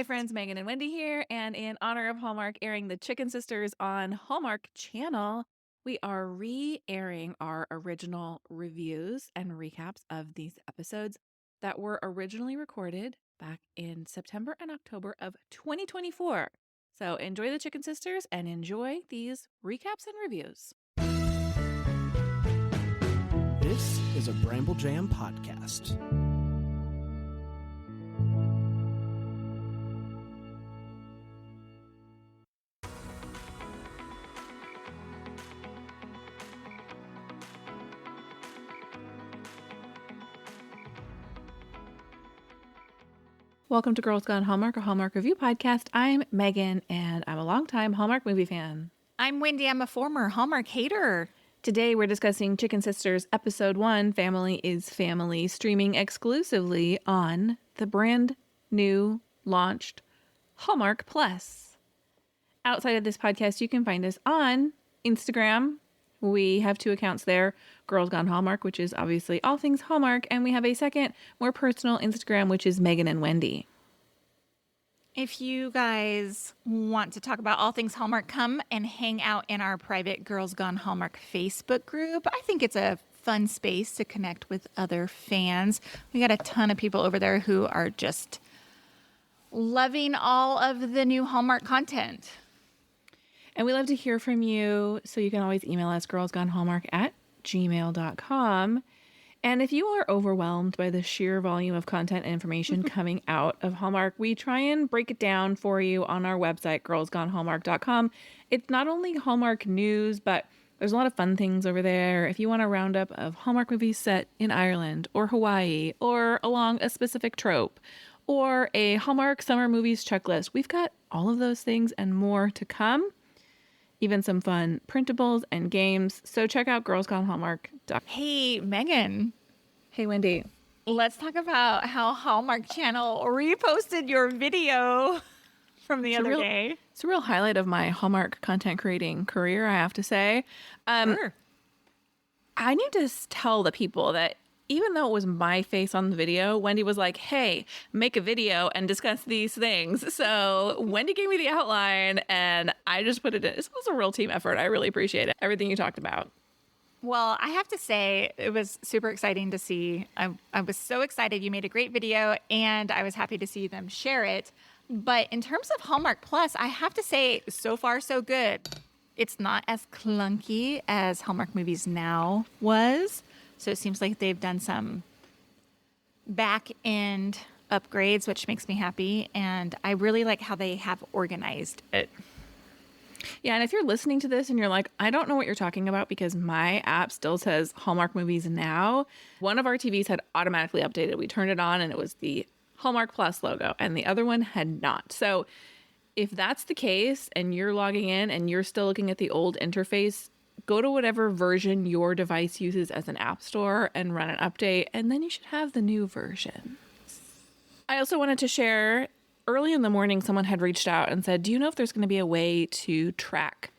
Hi friends, Megan and Wendy here, and in honor of Hallmark airing The Chicken Sisters on Hallmark Channel, we are re-airing our original reviews and recaps of these episodes that were originally recorded back in September and October of 2024. So enjoy The Chicken Sisters and enjoy these recaps and reviews. This is a Bramble Jam podcast. Welcome to Girls Gone Hallmark, a Hallmark review podcast. I'm Megan, and I'm a longtime Hallmark movie fan. I'm Wendy. I'm a former Hallmark hater. Today, we're discussing Chicken Sisters Episode 1, Family is Family, streaming exclusively on the brand new launched Hallmark Plus. Outside of this podcast, you can find us on Instagram. We have 2 accounts there, Girls Gone Hallmark, which is obviously all things Hallmark, and we have a second, more personal Instagram, which is Megan and Wendy. If you guys want to talk about all things Hallmark, come and hang out in our private Girls Gone Hallmark Facebook group. I think it's a fun space to connect with other fans. We got a ton of people over there who are just loving all of the new Hallmark content. And we love to hear from you, so you can always email us, girlsgonehallmark@gmail.com. And if you are overwhelmed by the sheer volume of content and information coming out of Hallmark, we try and break it down for you on our website, girlsgonehallmark.com. It's not only Hallmark news, but there's a lot of fun things over there. If you want a roundup of Hallmark movies set in Ireland or Hawaii or along a specific trope, or a Hallmark summer movies checklist, we've got all of those things and more to come. Even some fun printables and games. So check out girlsgonehallmark.com. Hey, Megan. Hey, Wendy. Let's talk about how Hallmark Channel reposted your video from the other day. It's a real highlight of my Hallmark content creating career, I have to say. Sure. I need to tell the people that even though it was my face on the video, Wendy was like, hey, make a video and discuss these things. So Wendy gave me the outline and I just put it in. This was a real team effort. I really appreciate it. Everything you talked about. Well, I have to say, it was super exciting to see. I was so excited. You made a great video, and I was happy to see them share it. But in terms of Hallmark Plus, I have to say, so far, so good. It's not as clunky as Hallmark Movies Now was. So it seems like they've done some back-end upgrades, which makes me happy. And I really like how they have organized it. Yeah, and if you're listening to this and you're like, I don't know what you're talking about because my app still says Hallmark Movies Now, one of our TVs had automatically updated. We turned it on and it was the Hallmark Plus logo, and the other one had not. So if that's the case and you're logging in and you're still looking at the old interface, go to whatever version your device uses as an app store and run an update, and then you should have the new version. I also wanted to share, early in the morning, someone had reached out and said, do you know if there's going to be a way to track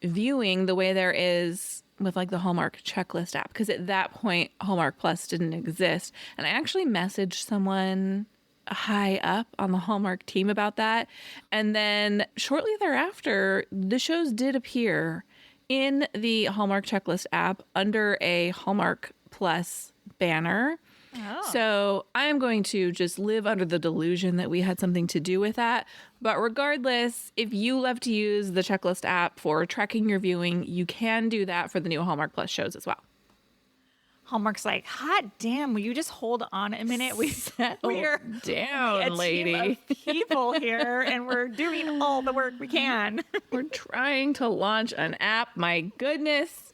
viewing the way there is with like the Hallmark checklist app? Because at that point, Hallmark Plus didn't exist. And I actually messaged someone high up on the Hallmark team about that. And then shortly thereafter, the shows did appear in the Hallmark checklist app under a Hallmark Plus banner. Oh. So I am going to just live under the delusion that we had something to do with that. But regardless, if you love to use the checklist app for tracking your viewing, you can do that for the new Hallmark Plus shows as well. Hallmark's like, hot damn, will you just hold on a minute? We're down, a lady. team of people here, and we're doing all the work we can. We're trying to launch an app. My goodness.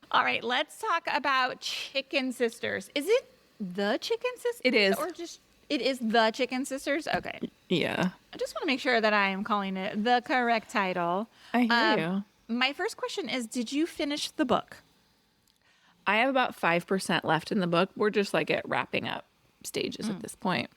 All right, let's talk about Chicken Sisters. Is it the Chicken Sisters? It is. Or just, it is the Chicken Sisters? Okay. Yeah. I just want to make sure that I am calling it the correct title. I hear you. My first question is, did you finish the book? I have about 5% left in the book. We're just like at wrapping up stages at this point.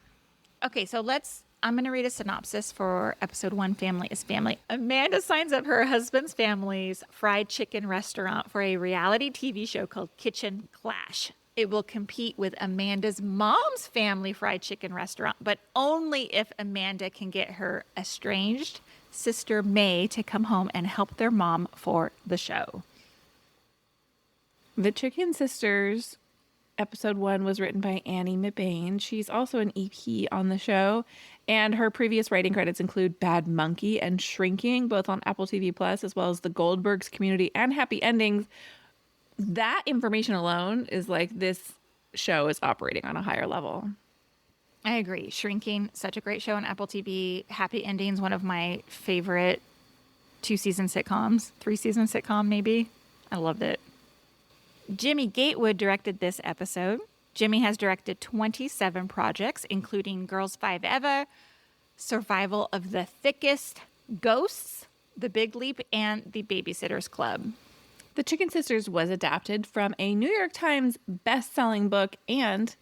Okay, so let's I'm going to read a synopsis for episode 1, Family is Family. Amanda signs up her husband's family's fried chicken restaurant for a reality TV show called Kitchen Clash. It will compete with Amanda's mom's family fried chicken restaurant, but only if Amanda can get her estranged sister May to come home and help their mom for the show. The Chicken Sisters episode 1 was written by Annie McBain. She's also an EP on the show, and her previous writing credits include Bad Monkey and Shrinking, both on Apple TV Plus, as well as The Goldbergs, Community, and Happy Endings. That information alone is like this show is operating on a higher level. I agree. Shrinking, such a great show on Apple TV. Happy Endings, one of my favorite 2-season sitcoms, 3-season sitcom maybe. I loved it. Jimmy Gatewood directed this episode. Jimmy has directed 27 projects, including Girls 5 Eva, Survival of the Thickest, Ghosts, The Big Leap, and The Babysitter's Club. The Chicken Sisters was adapted from a New York Times best-selling book and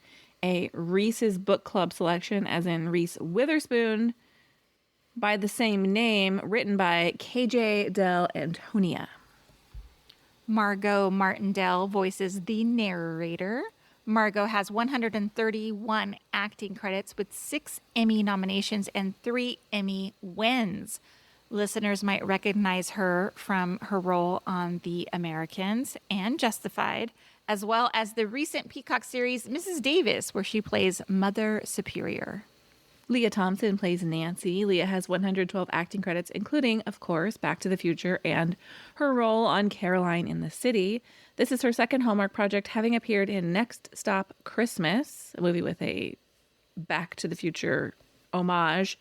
a Reese's Book Club selection, as in Reese Witherspoon, by the same name, written by KJ Del Antonia. Margot Martindale voices the narrator. Margot has 131 acting credits with 6 Emmy nominations and 3 Emmy wins. Listeners might recognize her from her role on The Americans and Justified, as well as the recent Peacock series Mrs. Davis, where she plays Mother Superior. Leah Thompson plays Nancy. Leah has 112 acting credits, including, of course, Back to the Future and her role on Caroline in the City. This is her second Hallmark project, having appeared in Next Stop Christmas, a movie with a Back to the Future homage.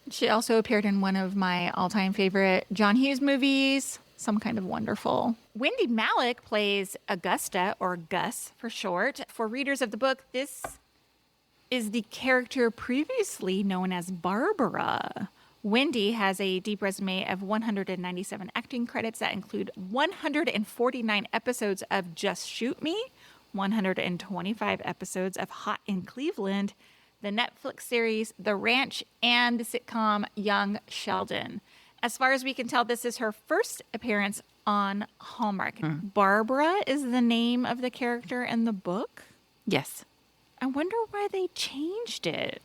She also appeared in one of my all-time favorite John Hughes movies, Some Kind of Wonderful. Wendy Malick plays Augusta, or Gus for short. For readers of the book, this is the character previously known as Barbara. Wendy has a deep resume of 197 acting credits that include 149 episodes of Just Shoot Me, 125 episodes of Hot in Cleveland, the Netflix series The Ranch, and the sitcom Young Sheldon. As far as we can tell, this is her first appearance on Hallmark. Barbara is the name of the character in the book? Yes. I wonder why they changed it.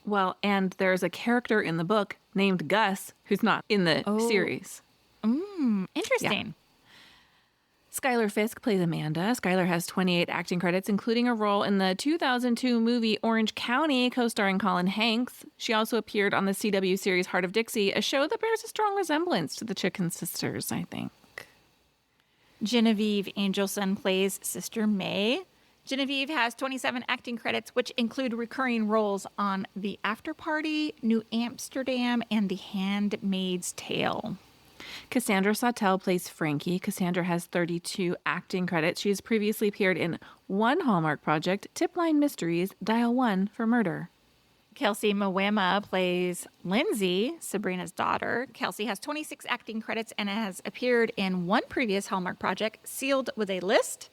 Well, and there's a character in the book named Gus who's not in the series. Interesting. Skylar Fisk plays Amanda. Skylar has 28 acting credits, including a role in the 2002 movie Orange County, co-starring Colin Hanks. She also appeared on the CW series Heart of Dixie, a show that bears a strong resemblance to the Chicken Sisters, I think. Genevieve Angelson plays Sister May. Genevieve has 27 acting credits, which include recurring roles on The After Party, New Amsterdam, and The Handmaid's Tale. Cassandra Sawtelle plays Frankie. Cassandra has 32 acting credits. She has previously appeared in one Hallmark project, Tipline Mysteries, Dial 1 for Murder. Kelsey Mwema plays Lindsay, Sabrina's daughter. Kelsey has 26 acting credits and has appeared in one previous Hallmark project, Sealed with a List.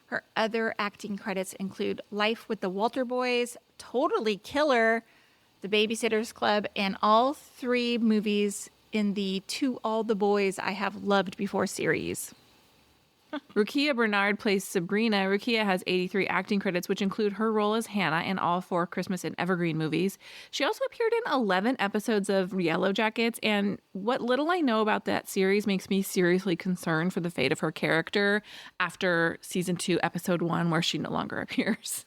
Her other acting credits include Life with the Walter Boys, Totally Killer, The Babysitter's Club, and all 3 movies in the To All the Boys I Have Loved Before series. Rukia Bernard plays Sabrina. Rukia has 83 acting credits, which include her role as Hannah in all 4 Christmas and Evergreen movies. She also appeared in 11 episodes of Yellow Jackets, and what little I know about that series makes me seriously concerned for the fate of her character after season 2, episode 1, where she no longer appears.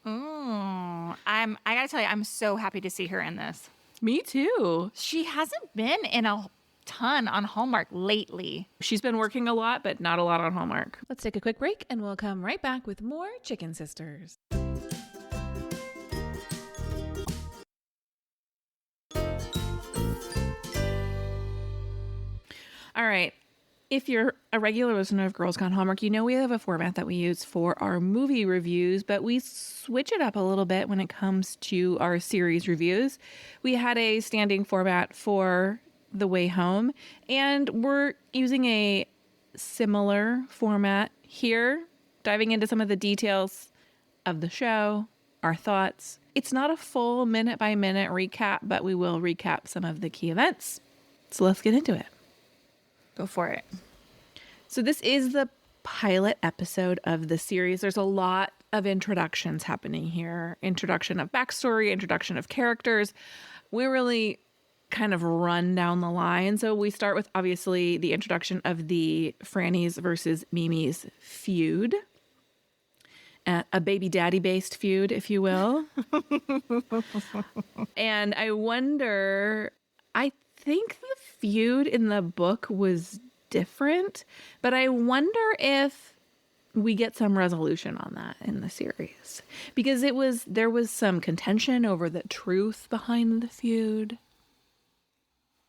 I gotta tell you, I'm so happy to see her in this. Me too. She hasn't been in a ton on Hallmark lately. She's been working a lot, but not a lot on Hallmark. Let's take a quick break and we'll come right back with more Chicken Sisters. All right. If you're a regular listener of Girls Gone Hallmark, you know we have a format that we use for our movie reviews, but we switch it up a little bit when it comes to our series reviews. We had a standing format for The Way Home, and we're using a similar format here, diving into some of the details of the show, our thoughts. It's not a full minute by minute recap, but we will recap some of the key events. So let's get into it. Go for it. So this is the pilot episode of the series. There's a lot of introductions happening here. Introduction of backstory, introduction of characters. We really kind of run down the line. So we start with obviously the introduction of the Franny's versus Mimi's feud. A baby daddy based feud, if you will. And I wonder, I think the feud in the book was different, but I wonder if we get some resolution on that in the series, because there was some contention over the truth behind the feud.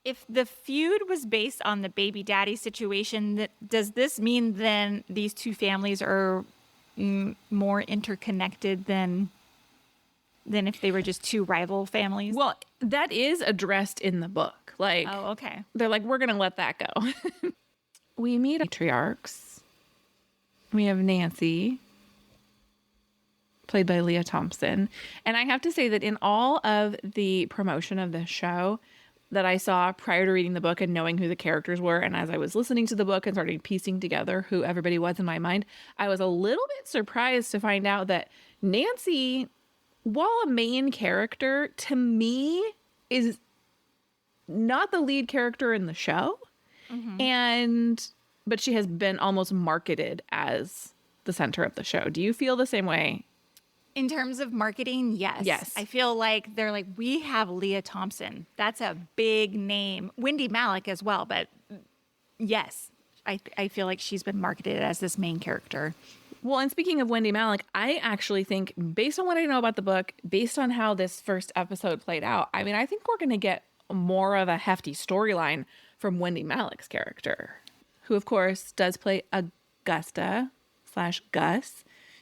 If the feud was based on the baby daddy situation, does this mean then these two families are more interconnected than if they were just two rival families? Well, that is addressed in the book. Like, Oh, okay. they're like, we're going to let that go. We meet matriarchs. We have Nancy, played by Leah Thompson. And I have to say that in all of the promotion of this show that I saw prior to reading the book and knowing who the characters were, and as I was listening to the book and started piecing together who everybody was in my mind, I was a little bit surprised to find out that Nancy, while a main character, to me is not the lead character in the show. But she has been almost marketed as the center of the show. Do you feel the same way? In terms of marketing, yes. Yes. I feel like they're like, we have Leah Thompson. That's a big name. Wendy Malick as well, but yes, I feel like she's been marketed as this main character. Well, and speaking of Wendy Malick, I actually think, based on what I know about the book, based on how this first episode played out, I mean, I think we're going to get more of a hefty storyline from Wendy Malick's character, who, of course, does play Augusta/Gus.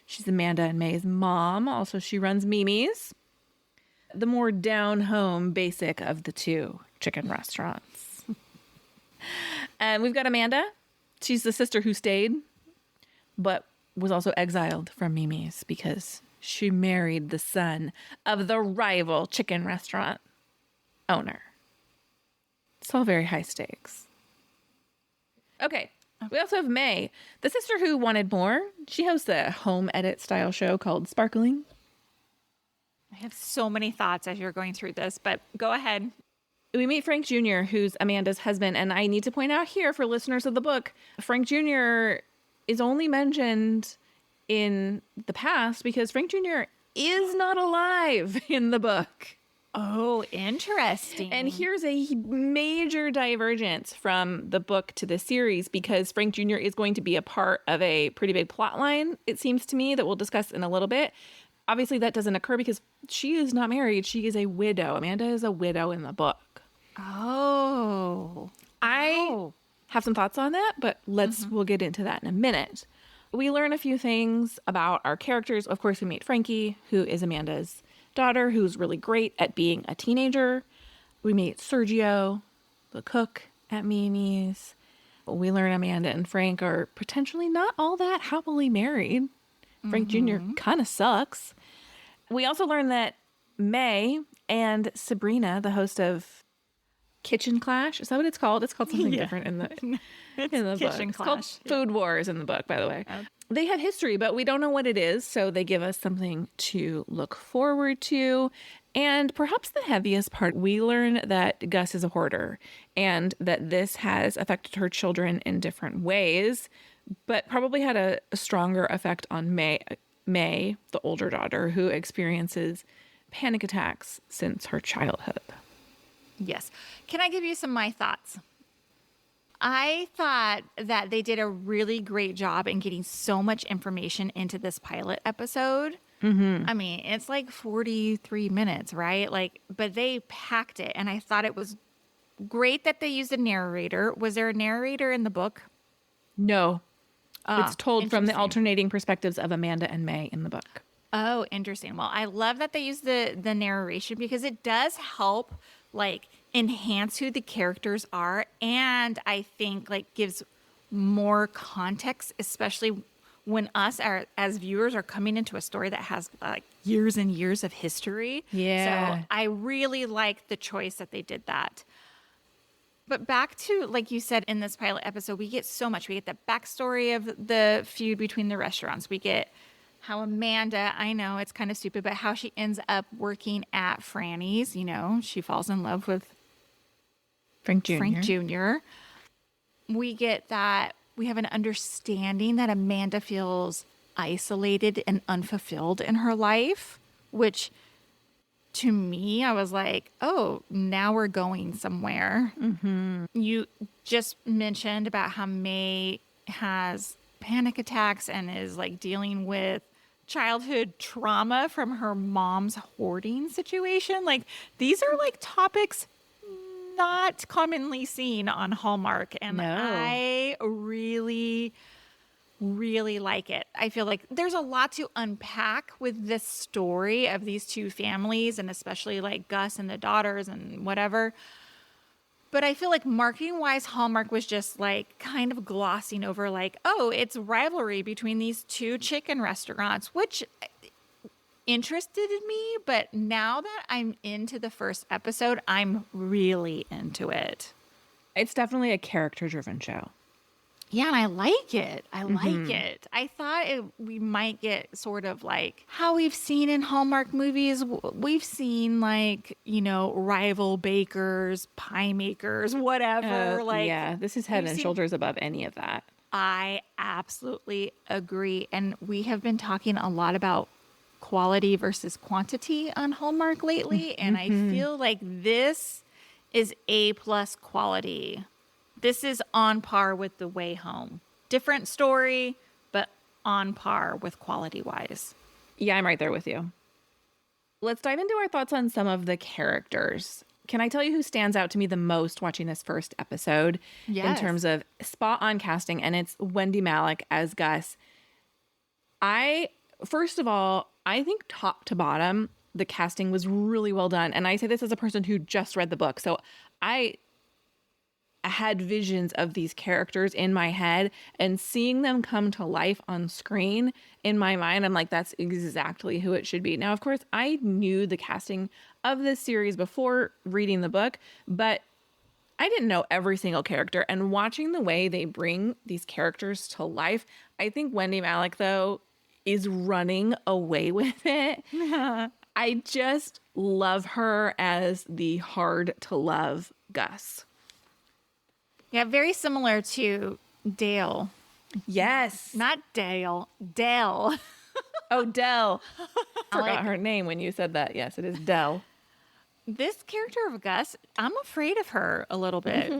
She's Amanda and May's mom. Also, she runs Mimi's, the more down-home basic of the two chicken restaurants. And we've got Amanda. She's the sister who stayed, but was also exiled from Mimi's because she married the son of the rival chicken restaurant owner. It's all very high stakes. Okay. We also have May, the sister who wanted more. She hosts a home edit style show called Sparkling. I have so many thoughts as you're going through this, but go ahead. We meet Frank Jr., who's Amanda's husband. And I need to point out here for listeners of the book, Frank Jr. is only mentioned in the past because Frank Jr. is not alive in the book. Oh, interesting. And here's a major divergence from the book to the series, because Frank Jr. is going to be a part of a pretty big plot line, it seems to me, that we'll discuss in a little bit. Obviously, that doesn't occur because she is not married. She is a widow. Amanda is a widow in the book. Oh. I have some thoughts on that, but we'll get into that in a minute. We learn a few things about our characters. Of course, we meet Frankie, who is Amanda's daughter, who's really great at being a teenager. We meet Sergio, the cook at Mimi's. We learn Amanda and Frank are potentially not all that happily married. Frank Jr. kind of sucks. We also learn that May and Sabrina, the host of Kitchen Clash, is that what it's called? It's called something different in the book. Kitchen It's called Clash. Food Wars in the book, by the way. They have history, but we don't know what it is, so they give us something to look forward to. And perhaps the heaviest part, we learn that Gus is a hoarder and that this has affected her children in different ways, but probably had a stronger effect on May, the older daughter, who experiences panic attacks since her childhood. Yes. Can I give you some of my thoughts? I thought that they did a really great job in getting so much information into this pilot episode. I mean, it's like 43 minutes, right? But they packed it, and I thought it was great that they used a narrator. Was there a narrator in the book? No. It's told from the interesting. alternating perspectives of Amanda and May in the book. Oh, interesting. Well, I love that they use the narration because it does help enhance who the characters are, and I think gives more context, especially when as viewers are coming into a story that has like years and years of history. Yeah. So I really like the choice that they did that. But back to, like you said, in this pilot episode, we get so much. We get the backstory of the feud between the restaurants. We get how Amanda, I know it's kind of stupid, but how she ends up working at Franny's. You know, she falls in love with Frank Jr. Frank Jr. We get that we have an understanding that Amanda feels isolated and unfulfilled in her life, which to me, I was like, oh, now we're going somewhere. Mm-hmm. You just mentioned about how May has panic attacks and is like dealing with childhood trauma from her mom's hoarding situation. Like, these are like topics not commonly seen on Hallmark. And No. I really like it. I feel like there's a lot to unpack with this story of these two families, and especially like Gus and the daughters and whatever. But I feel like marketing wise, Hallmark was just like kind of glossing over like, oh, it's rivalry between these two chicken restaurants, which interested me. But now that I'm into the first episode, I'm really into it. It's definitely a character-driven show. Yeah, and I like it. I like it. I thought we might get sort of like how we've seen in Hallmark movies. We've seen like, you know, rival bakers, pie makers, whatever. Yeah, this is head and shoulders above any of that. I absolutely agree. And we have been talking a lot about quality versus quantity on Hallmark lately. And I feel like this is A+ quality. This is on par with The Way Home. Different story, but on par with quality-wise. Yeah, I'm right there with you. Let's dive into our thoughts on some of the characters. Can I tell you who stands out to me the most watching this first episode in terms of spot on casting? And it's Wendy Malick as Gus. First of all, I think top to bottom, the casting was really well done. And I say this as a person who just read the book. So I had visions of these characters in my head, and seeing them come to life on screen in my mind, I'm like, that's exactly who it should be. Now, of course, I knew the casting of this series before reading the book, but I didn't know every single character. And watching the way they bring these characters to life, I think Wendy Malick, though, is running away with it. I just love her as the hard to love Gus. Yeah, very similar to Dale. Yes. Not Dale. Dell. Oh, Dell. Forgot her name when you said that. Yes, it is Dell. This character of Gus, I'm afraid of her a little bit.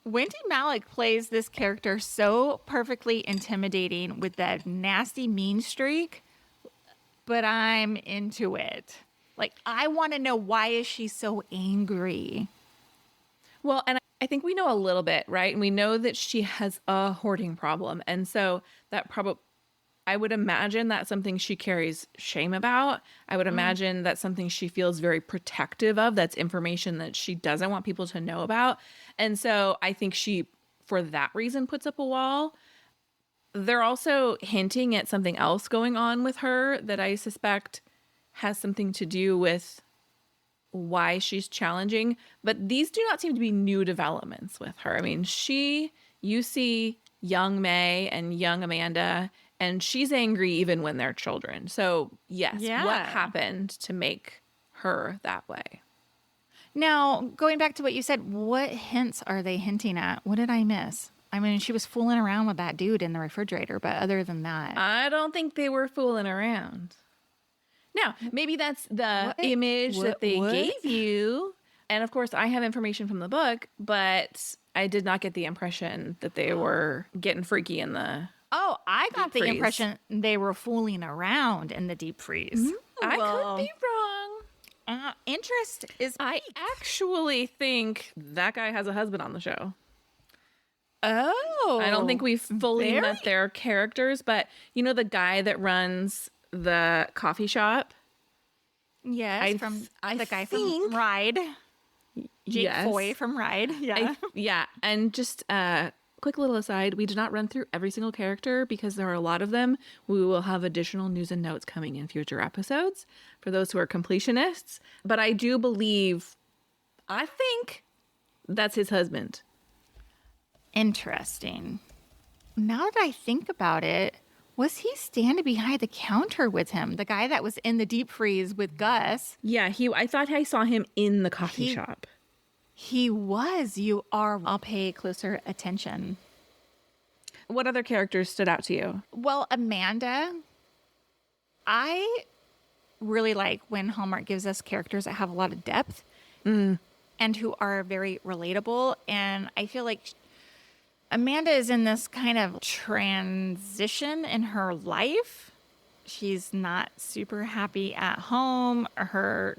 Wendy Malick plays this character so perfectly intimidating with that nasty mean streak, but I'm into it. Like, I want to know, why is she so angry? Well, and I think we know a little bit, right? And we know that she has a hoarding problem. And so that probably, I would imagine that's something she carries shame about. I would imagine that's something she feels very protective of. That's information that she doesn't want people to know about. And so I think she, for that reason, puts up a wall. They're also hinting at something else going on with her that I suspect has something to do with why she's challenging. But these do not seem to be new developments with her. I mean, you see young May and young Amanda, and she's angry even when they're children. So yes, what happened to make her that way? Now, going back to what you said, what hints are they hinting at? What did I miss? I mean, she was fooling around with that dude in the refrigerator, but other than that, I don't think they were fooling around. Now, maybe that's the image that they gave you. And of course, I have information from the book, but I did not get the impression that they were getting freaky in the Oh, I got the freeze. impression they were fooling around in the deep freeze. I could be wrong. Interest is I actually think that guy has a husband on the show. Oh. I don't think we've fully met their characters, but you know the guy that runs the coffee shop? Yes, the guy from Ride. Jake Yes. Foy from Ride. Yeah. Yeah, and just quick little aside, we did not run through every single character because there are a lot of them. We will have additional news and notes coming in future episodes for those who are completionists. But I do believe, I think that's his husband. Interesting. Now that I think about it, was he standing behind the counter with him? The guy that was in the deep freeze with Gus? Yeah, I thought I saw him in the coffee shop. He was. You are. I'll pay closer attention. What other characters stood out to you? Well, Amanda, I really like when Hallmark gives us characters that have a lot of depth and who are very relatable. And I feel like Amanda is in this kind of transition in her life. She's not super happy at home. Her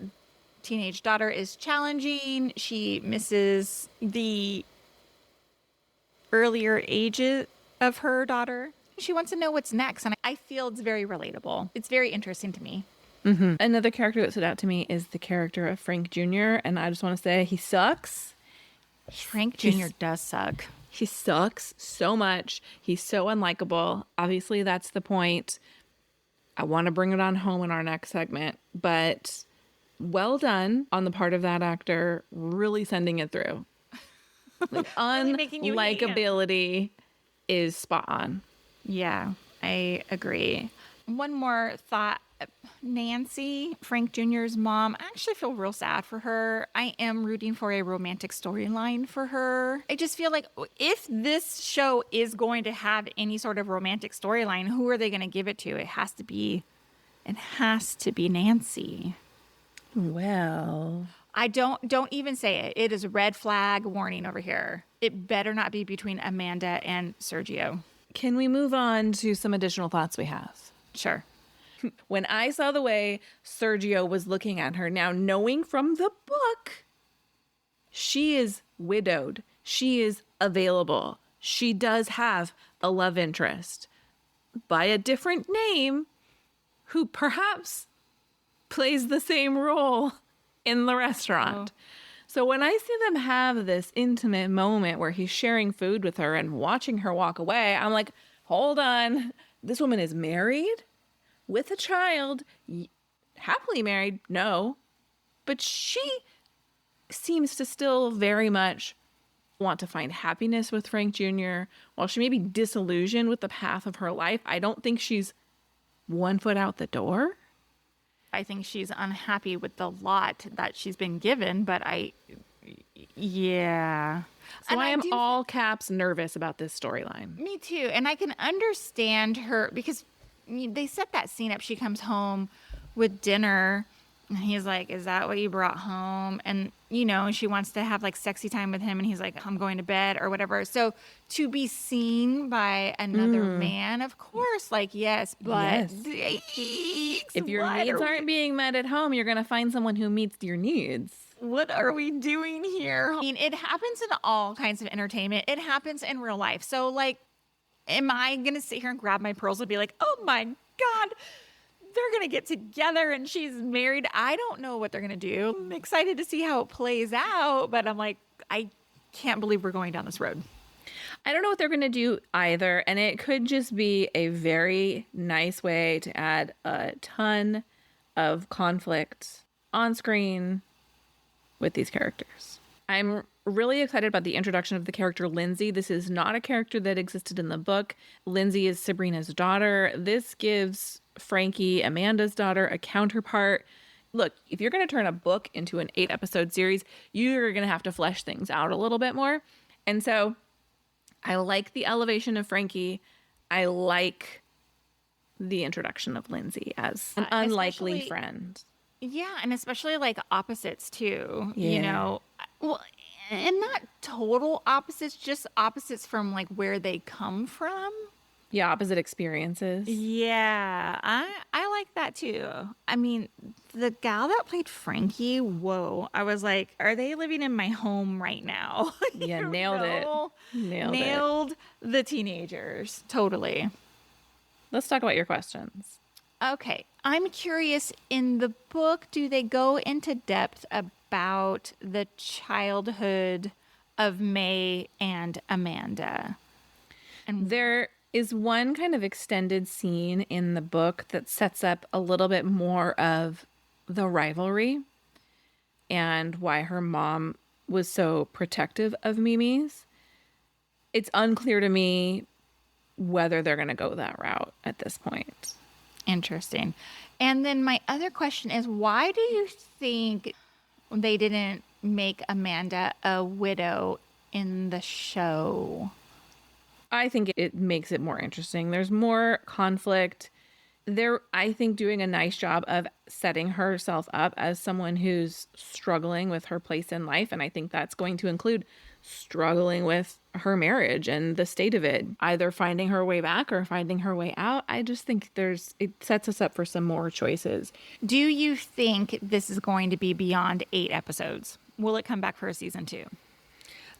teenage daughter is challenging. She misses the earlier ages of her daughter. She wants to know what's next. And I feel it's very relatable. It's very interesting to me. Mm-hmm. Another character that stood out to me is the character of Frank Jr. And I just want to say he sucks. Frank Jr. does suck. He sucks so much. He's so unlikable. Obviously, that's the point. I want to bring it on home in our next segment, but well done on the part of that actor, really sending it through. Like, Really making you hate him. unlikability is spot on. Yeah, I agree. One more thought. Nancy, Frank Jr.'s mom, I actually feel real sad for her. I am rooting for a romantic storyline for her. I just feel like if this show is going to have any sort of romantic storyline, who are they going to give it to? It has to be Nancy. Well, I don't even say it. It is a red flag warning over here. It better not be between Amanda and Sergio. can we move on to some additional thoughts we have? Sure. When I saw the way Sergio was looking at her, now knowing from the book, she is widowed. She is available. She does have a love interest by a different name who perhaps plays the same role in the restaurant. So when I see them have this intimate moment where he's sharing food with her and watching her walk away, I'm like, hold on. This woman is married with a child, happily married, no. But she seems to still very much want to find happiness with Frank Jr. While she may be disillusioned with the path of her life, I don't think she's one foot out the door. I think she's unhappy with the lot that she's been given, but yeah. So I am all caps nervous about this storyline. Me too. And I can understand her because they set that scene up. She comes home with dinner and he's like, is that what you brought home? And, she wants to have like sexy time with him. And he's like, I'm going to bed or whatever. So to be seen by another man, of course, like, yes, but if your needs aren't being met at home, you're going to find someone who meets your needs. What are we doing here? I mean, it happens in all kinds of entertainment. It happens in real life. So like, am I going to sit here and grab my pearls and be like, oh my God, they're going to get together and she's married? I don't know what they're going to do. I'm excited to see how it plays out, but I'm like, I can't believe we're going down this road. I don't know what they're going to do either. And it could just be a very nice way to add a ton of conflict on screen with these characters. I'm really excited about the introduction of the character Lindsay. This is not a character that existed in the book. Lindsay is Sabrina's daughter. This gives Frankie, Amanda's daughter, a counterpart. Look, if you're going to turn a book into an 8-episode series, you're going to have to flesh things out a little bit more. And so I like the elevation of Frankie. I like the introduction of Lindsay as an unlikely friend. Yeah, and especially like opposites too. Yeah. Well, and not total opposites, just opposites from like where they come from. Yeah, opposite experiences. Yeah, I like that too. I mean, the gal that played Frankie, whoa. I was like, are they living in my home right now? Yeah, nailed it. Nailed the teenagers. Totally. Let's talk about your questions. Okay. I'm curious, in the book, do they go into depth about the childhood of May and Amanda? And There is one kind of extended scene in the book that sets up a little bit more of the rivalry and why her mom was so protective of Mimi's. It's unclear to me whether they're going to go that route at this point. interesting. And then my other question is, why do you think they didn't make Amanda a widow in the show? I think it makes it more interesting. There's more conflict. They're, I think, doing a nice job of setting herself up as someone who's struggling with her place in life. And I think that's going to include struggling with her marriage and the state of it, either finding her way back or finding her way out. I just think it sets us up for some more choices. Do you think this is going to be beyond 8 episodes? Will it come back for a season 2?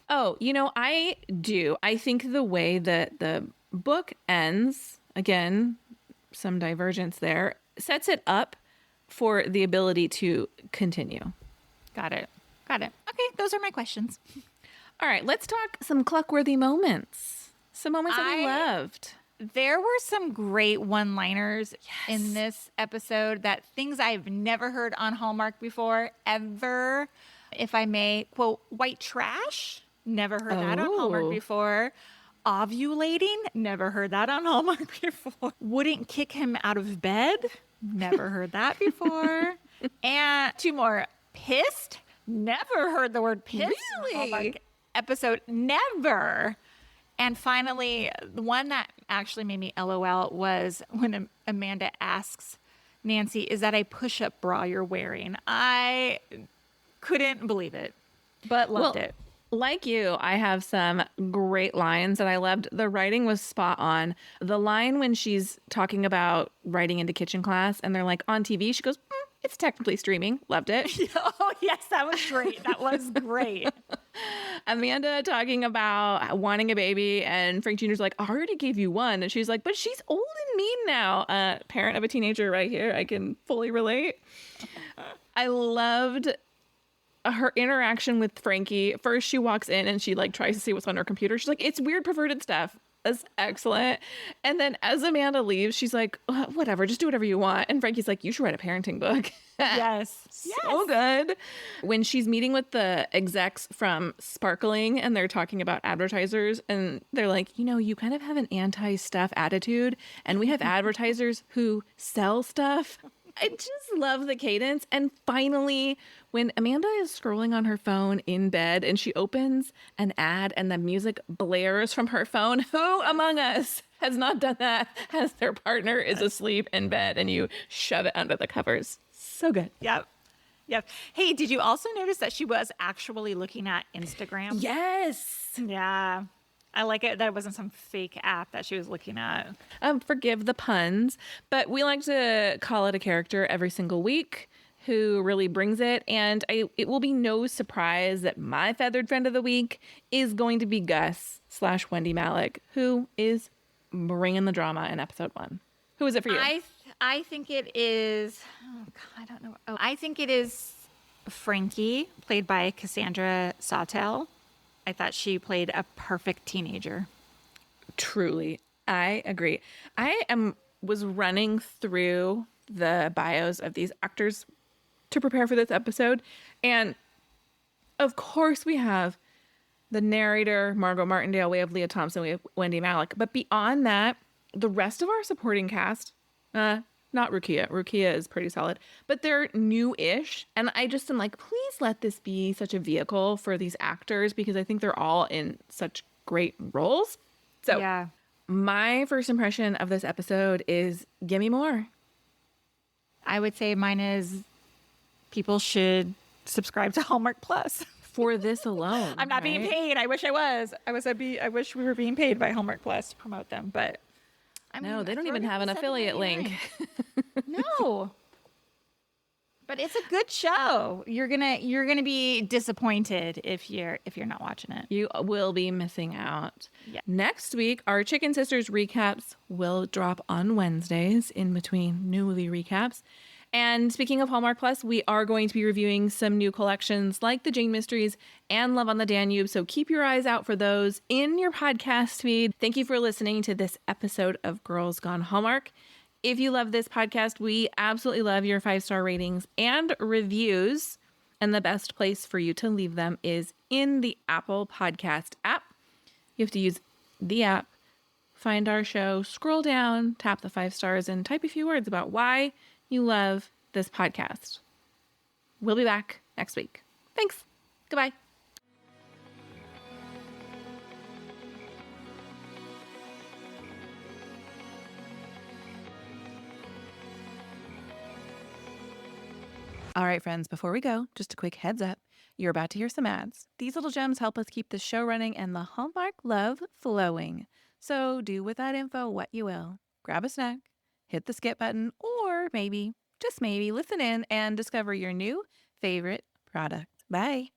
Oh, I do. I think the way that the book ends, again, some divergence there, sets it up for the ability to continue. Got it. Okay, those are my questions. All right, let's talk some Cluckworthy moments. Some moments that we loved. There were some great one-liners in this episode, that things I've never heard on Hallmark before, ever. If I may, quote, white trash. Never heard that on Hallmark before. Ovulating. Never heard that on Hallmark before. Wouldn't kick him out of bed. Never heard that before. And 2 more. Pissed. Never heard the word pissed. Really? On Hallmark episode. Never. And finally, the one that actually made me LOL was when Amanda asks Nancy, is that a push-up bra you're wearing? I couldn't believe it, but loved it. Like you, I have some great lines that I loved. The writing was spot on. The line when she's talking about writing into kitchen class and they're like, on TV, she goes, it's technically streaming. Loved it. Oh, yes, that was great. That was great. Amanda talking about wanting a baby, and Frank Jr.'s like, I already gave you one. And she's like, but she's old and mean now. Parent of a teenager right here. I can fully relate. I loved her interaction with Frankie. First, she walks in and she like tries to see what's on her computer. She's like, it's weird perverted stuff. That's excellent. And then as Amanda leaves, she's like, whatever, just do whatever you want. And Frankie's like, you should write a parenting book. Yes. So good. When she's meeting with the execs from Sparkling and they're talking about advertisers and they're like, you kind of have an anti-stuff attitude and we have advertisers who sell stuff. I just love the cadence. And finally, when Amanda is scrolling on her phone in bed and she opens an ad and the music blares from her phone, who among us has not done that as their partner is asleep in bed and you shove it under the covers? So good. Yep. Hey, did you also notice that she was actually looking at Instagram? Yes. Yeah. I like it that it wasn't some fake app that she was looking at. Forgive the puns, but we like to call it a character every single week who really brings it. And it will be no surprise that my feathered friend of the week is going to be Gus/Wendy Malick, who is bringing the drama in episode 1. Who is it for you? I think it is, oh God, I don't know. Oh, I think it is Frankie, played by Cassandra Sawtelle. I thought she played a perfect teenager. Truly. I agree. Was running through the bios of these actors to prepare for this episode. And of course we have the narrator, Margot Martindale. We have Leah Thompson. We have Wendy Malick. But beyond that, the rest of our supporting cast, not Rukia. Rukia is pretty solid, but they're new-ish. And I just am like, please let this be such a vehicle for these actors because I think they're all in such great roles. So yeah. My first impression of this episode is gimme more. I would say mine is people should subscribe to Hallmark Plus. For this alone. I'm not being paid. I wish I was. I wish we were being paid by Hallmark Plus to promote them, but no, they don't even have an affiliate link. No. But it's a good show. You're gonna be disappointed if you're not watching it. You will be missing out. Yeah. Next week, our Chicken Sisters recaps will drop on Wednesdays in between new movie recaps. And speaking of Hallmark Plus, we are going to be reviewing some new collections like the Jane Mysteries and Love on the Danube. So keep your eyes out for those in your podcast feed. Thank you for listening to this episode of Girls Gone Hallmark. If you love this podcast, we absolutely love your 5-star ratings and reviews. And the best place for you to leave them is in the Apple Podcast app. You have to use the app, find our show, scroll down, tap the 5 stars, and type a few words about why you love this podcast. We'll be back next week. Thanks. Goodbye. All right, friends, before we go, just a quick heads up. You're about to hear some ads. These little gems help us keep the show running and the Hallmark love flowing. So do with that info what you will. Grab a snack, hit the skip button, or maybe, just maybe, listen in and discover your new favorite product. Bye.